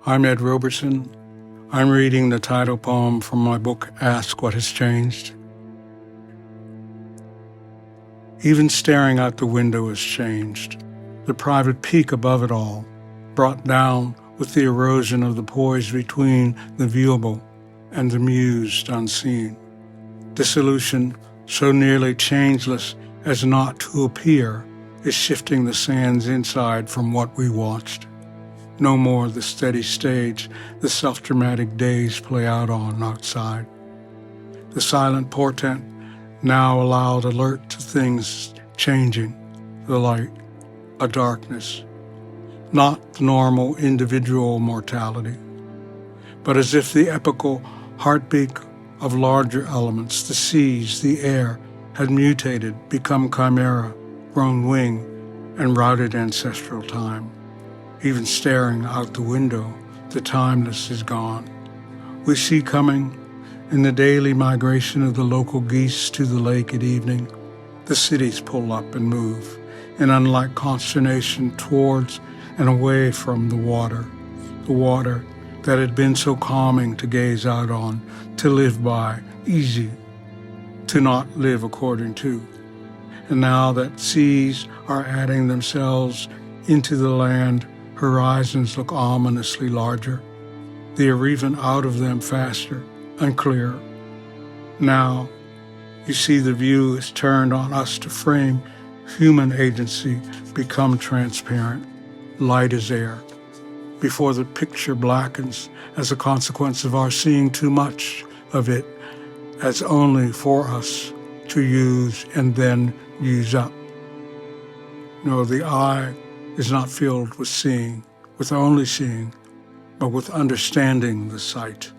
I'm Ed Roberson. I'm reading the title poem from my book, Ask What Has Changed. Even staring out the window has changed. The private peak above it all, brought down with the erosion of the poise between the viewable and the mused unseen. Dissolution, so nearly changeless as not to appear, is shifting the sands inside from what we watched. No more the steady stage the self-dramatic days play out on outside. The silent portent now allowed alert to things changing, the light, a darkness, not the normal individual mortality, but as if the epical heartbeat of larger elements, the seas, the air, had mutated, become chimera, grown wing, and routed ancestral time. Even staring out the window, the timeless is gone. We see coming, in the daily migration of the local geese to the lake at evening, the cities pull up and move, in unlike consternation towards and away from the water that had been so calming to gaze out on, to live by, easy, to not live according to. And now that seas are adding themselves into the land, horizons look ominously larger. They are even out of them faster and clearer. Now, you see the view is turned on us to frame human agency become transparent, light as air, before the picture blackens as a consequence of our seeing too much of it as only for us to use and then use up. No, the eye is not filled with seeing, with only seeing, but with understanding the sight.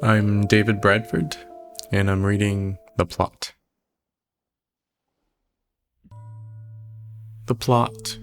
I'm David Bradford, and I'm reading The Plot. The Plot.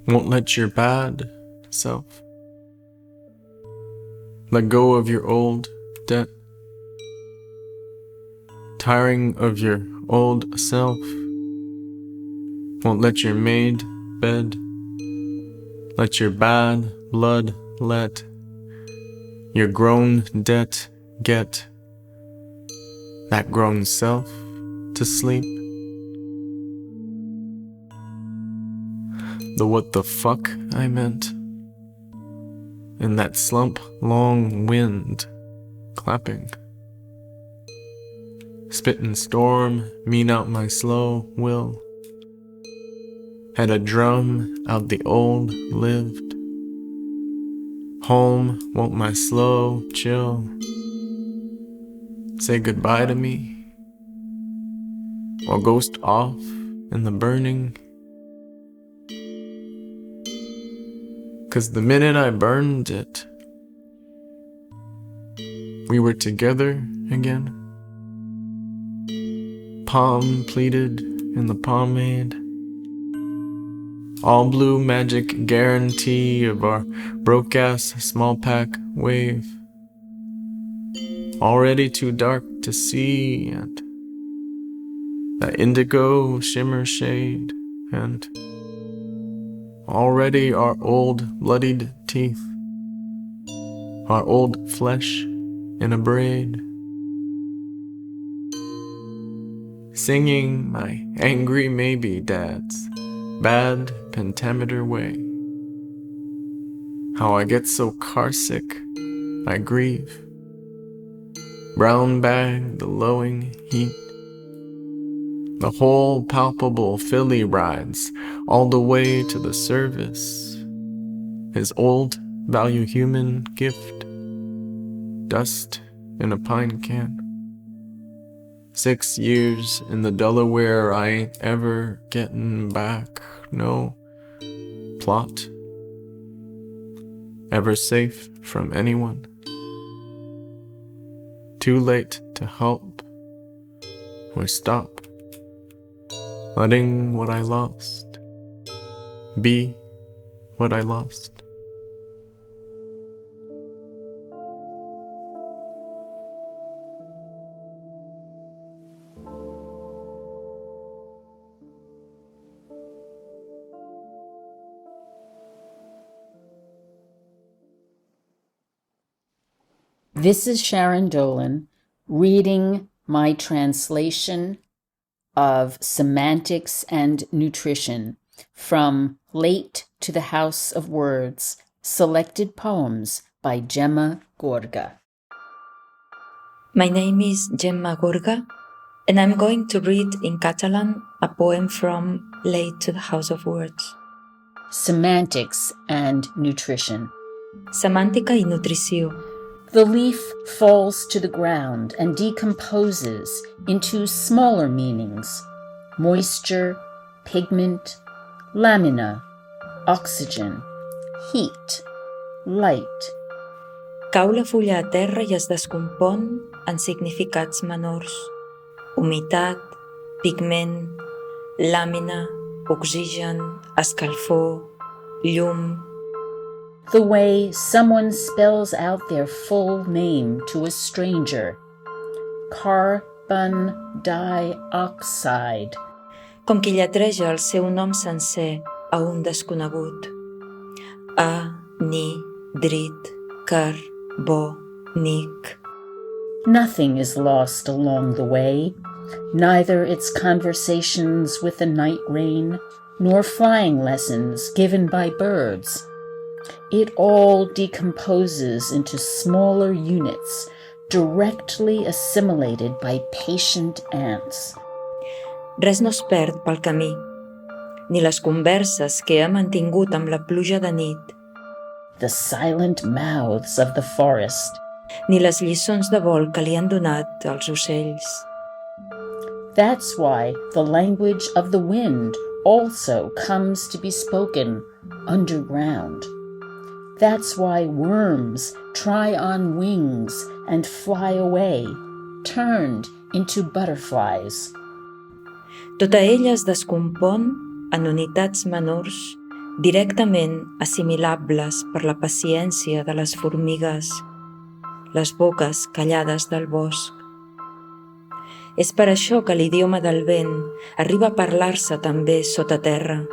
Won't let your bad self let go of your old debt, tiring of your old self. Won't let your made bed let your bad blood let your grown debt get that grown self to sleep. The what the fuck I meant in that slump long wind clapping, spittin' storm mean out my slow will, had a drum out the old lived. Home won't my slow chill say goodbye to me, or ghost off in the burning. 'Cause the minute I burned it, we were together again, palm pleated in the pomade, all blue magic guarantee of our broke-ass small pack wave, already too dark to see, and that indigo shimmer shade, and already our old bloodied teeth, our old flesh in a braid, singing my angry maybe dad's bad pentameter way. How I get so carsick, I grieve. Brown bag the lowing heat. The whole palpable filly rides all the way to the service. His old value human gift, dust in a pine can. 6 years in the Delaware, I ain't ever getting back, no plot, ever safe from anyone. Too late to help or stop. letting what I lost be what I lost. This is Sharon Dolin reading my translation of Semantics and Nutrition from Late to the House of Words, selected poems by Gemma Gorga. My name is Gemma Gorga, and I'm going to read in Catalan a poem from Late to the House of Words. Semantics and Nutrition. Semàntica i Nutrició. The leaf falls to the ground and decomposes into smaller meanings: moisture, pigment, lamina, oxygen, heat, light. Cau la fulla a terra i es descompon en significats menors: humitat, pigment, làmina, oxigen, escalfor, llum. The way someone spells out their full name to a stranger: carbon dioxide. Com qui lletreja el seu nom sencer a un desconegut. Anhidrit-carbònic. Nothing is lost along the way, neither its conversations with the night rain, nor flying lessons given by birds. It all decomposes into smaller units, directly assimilated by patient ants. Res no es perd pel camí, ni les converses que he mantingut amb la pluja de nit, The silent mouths of the forest. ni les lliçons de vol que li han donat els ocells. That's why the language of the wind also comes to be spoken underground. That's why worms try on wings and fly away, turned into butterflies. Tota ella es descompon en unitats menors directament assimilables per la paciència de les formigues, les boques callades del bosc. És per això que l'idioma del vent arriba a parlar-se també sota terra.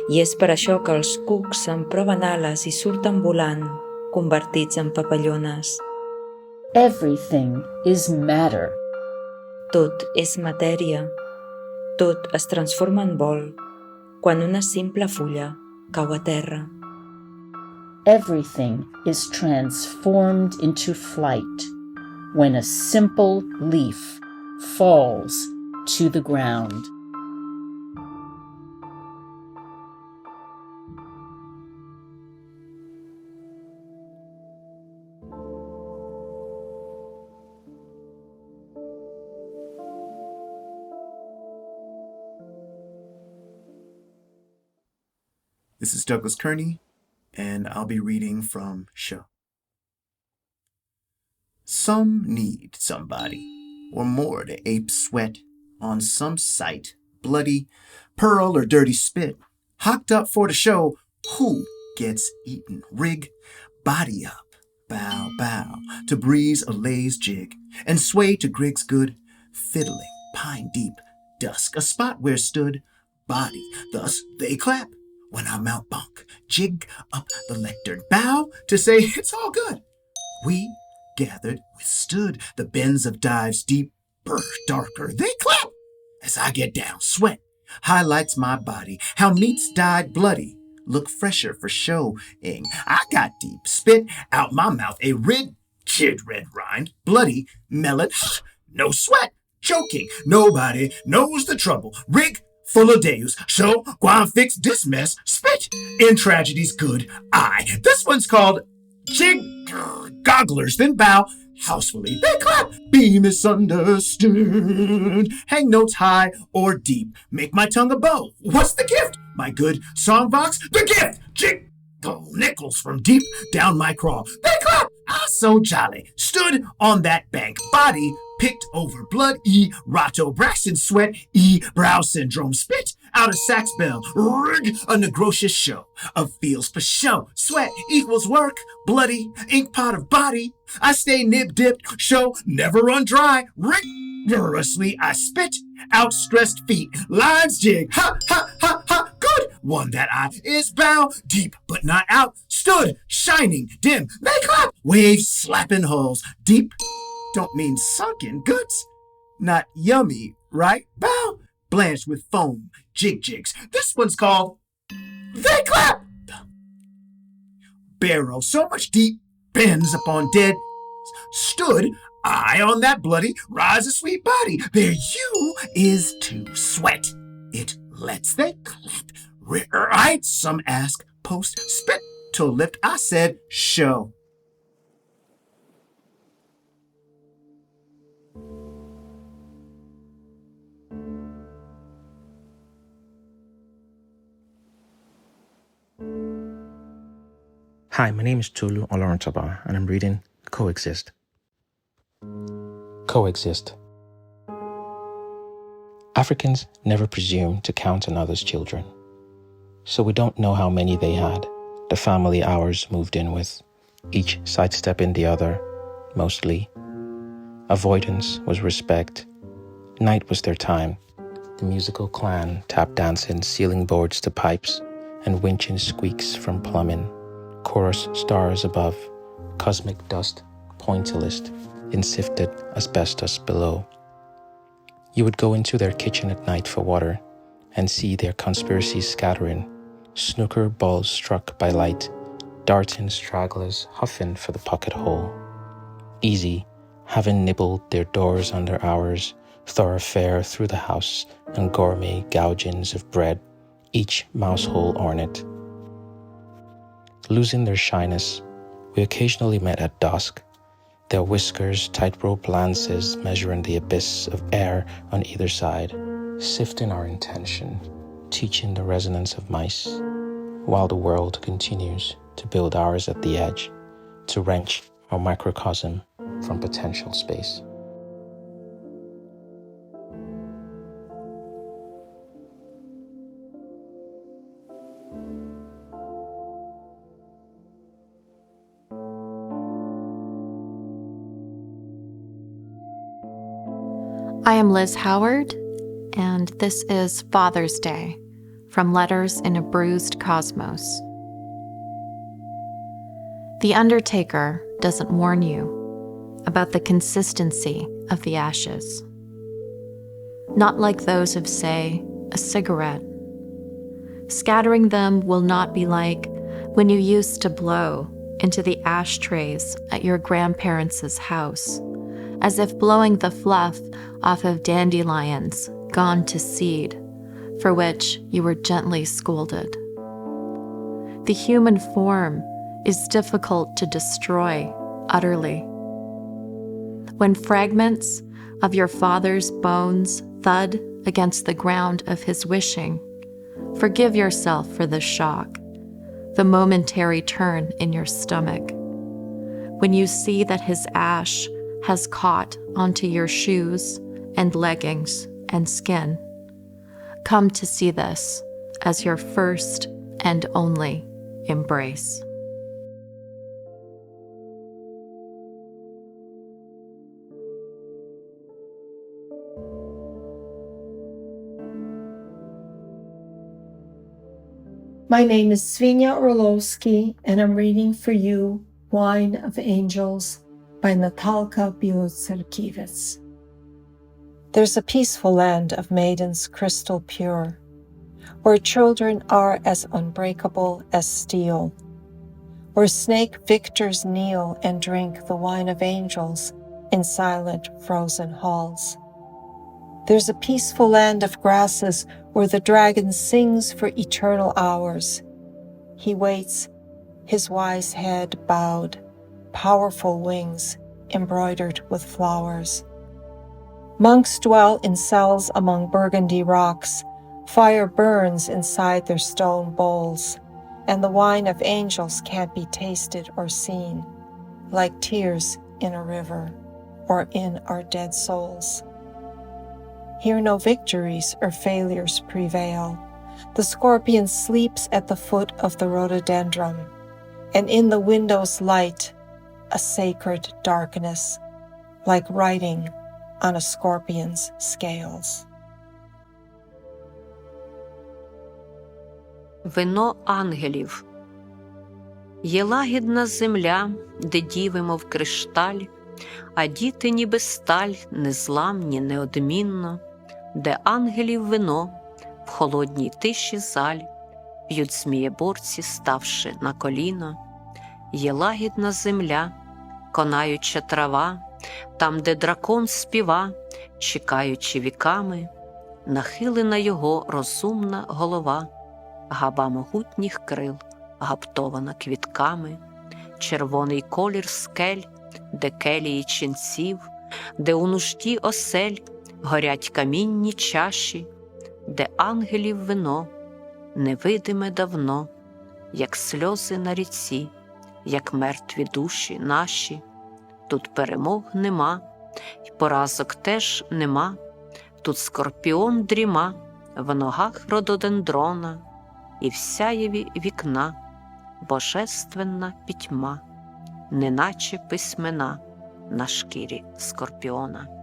I és per això que els cucs s'emproven ales i surten volant, convertits en papallones. Everything is matter. Tot és matèria. Tot es transforma en vol quan una simple fulla cau a terra. Everything is transformed into flight when a simple leaf falls to the ground. This is Douglas Kearney, and I'll be reading from SHO. Some need somebody, or more to ape sweat on some site, bloody, pearl or dirty spit, hocked up for the show who gets eaten. Rig, body up, bow, bow, to breeze a lay's jig, and sway to Grig's good, fiddling, pine deep, dusk, a spot where stood body, thus they clap. When I mount bunk, jig up the lectern, bow to say it's all good. We gathered, withstood the bends of dives deeper, darker. They clap as I get down. Sweat highlights my body. How meats dyed bloody look fresher for showing. I got deep, spit out my mouth a rigid red rind, bloody melon, no sweat, choking. Nobody knows the trouble. Rig full of deus, so guan fix this mess, spit in tragedy's good eye. This one's called Jig Gogglers, then bow housefully. They clap, be misunderstood. Hang notes high or deep, make my tongue a bow. What's the gift? My good songbox, the gift. Jig nickels from deep down my craw. They clap, so jolly. Stood on that bank, body picked over blood, Rato Braxton sweat, brow syndrome spit, out of sax bell, rig, a negrocious show, of feels for show, sweat equals work, bloody, ink pot of body, I stay nib-dipped, show never run dry, rigorously I spit, outstressed feet, lines jig, ha, ha, ha, ha, good, one that I is bow, deep but not out, stood, shining, dim, they clap, waves slapping hulls, deep, don't mean sunken, goods, not yummy, right, bow, blanched with foam, jigs, this one's called, they clap, barrow so much deep, bends upon dead, stood, eye on that bloody, rise a sweet body, there you is to sweat, it lets they clap, right, some ask, post, spit, till lift, I said, show. Hi, my name is TOLU OLORUNTOBA, and I'm reading Coexist. Coexist. Africans never presume to count another's children, so we don't know how many they had, the family ours moved in with, each sidestepping the other, mostly. Avoidance was respect. Night was their time. The musical clan tap dancing ceiling boards to pipes and winching squeaks from plumbing. Chorus stars above, cosmic dust, pointillist, in sifted asbestos below. You would go into their kitchen at night for water and see their conspiracies scattering, snooker balls struck by light, darting stragglers huffing for the pocket hole. Easy, having nibbled their doors under ours, thoroughfare through the house and gourmet gougings of bread, each mousehole ornate. Losing their shyness, we occasionally met at dusk, their whiskers tightrope lances measuring the abyss of air on either side, sifting our intention, teaching the resonance of mice, while the world continues to build ours at the edge, to wrench our microcosm from potential space. I am Liz Howard, and this is Father's Day from Letters in a Bruised Cosmos. The undertaker doesn't warn you about the consistency of the ashes. Not like those of, say, a cigarette. Scattering them will not be like when you used to blow into the ashtrays at your grandparents' house, as if blowing the fluff off of dandelions gone to seed, for which you were gently scolded. The human form is difficult to destroy utterly. When fragments of your father's bones thud against the ground of his wishing, forgive yourself for the shock, the momentary turn in your stomach. When you see that his ash has caught onto your shoes and leggings and skin, come to see this as your first and only embrace. My name is Dzvinia Orlowsky, and I'm reading for you Wine of Angels by Natalka Bilotserkivets. There's a peaceful land of maidens crystal pure, where children are as unbreakable as steel, where snake victors kneel and drink the wine of angels in silent frozen halls. There's a peaceful land of grasses where the dragon sings for eternal hours. He waits, his wise head bowed, powerful wings embroidered with flowers. Monks dwell in cells among burgundy rocks. Fire burns inside their stone bowls, and the wine of angels can't be tasted or seen, like tears in a river, or in our dead souls. Here no victories or failures prevail. The scorpion sleeps at the foot of the rhododendron, and in the window's light, a sacred darkness, like writing on a scorpion's scales. Вино ангелів. Є лагідна земля, де діви, мов кришталь, а діти ніби сталь, незламні, неодмінно, де ангелів вино в холодній тиші заль п'ють змієборці, ставши на коліно. Є лагідна земля, конаюча трава, там, де дракон співа, чекаючи віками, нахилена його розумна голова, габа могутніх крил, гаптована квітками, червоний колір скель, де келії ченців, де у нужді осель горять камінні чаші, де ангелів вино, невидиме давно, як сльози на ріці, як мертві душі наші. Тут перемог нема, й поразок теж нема, тут скорпіон дріма в ногах рододендрона, і в сяєві вікна божественна пітьма, неначе письмена на шкірі скорпіона.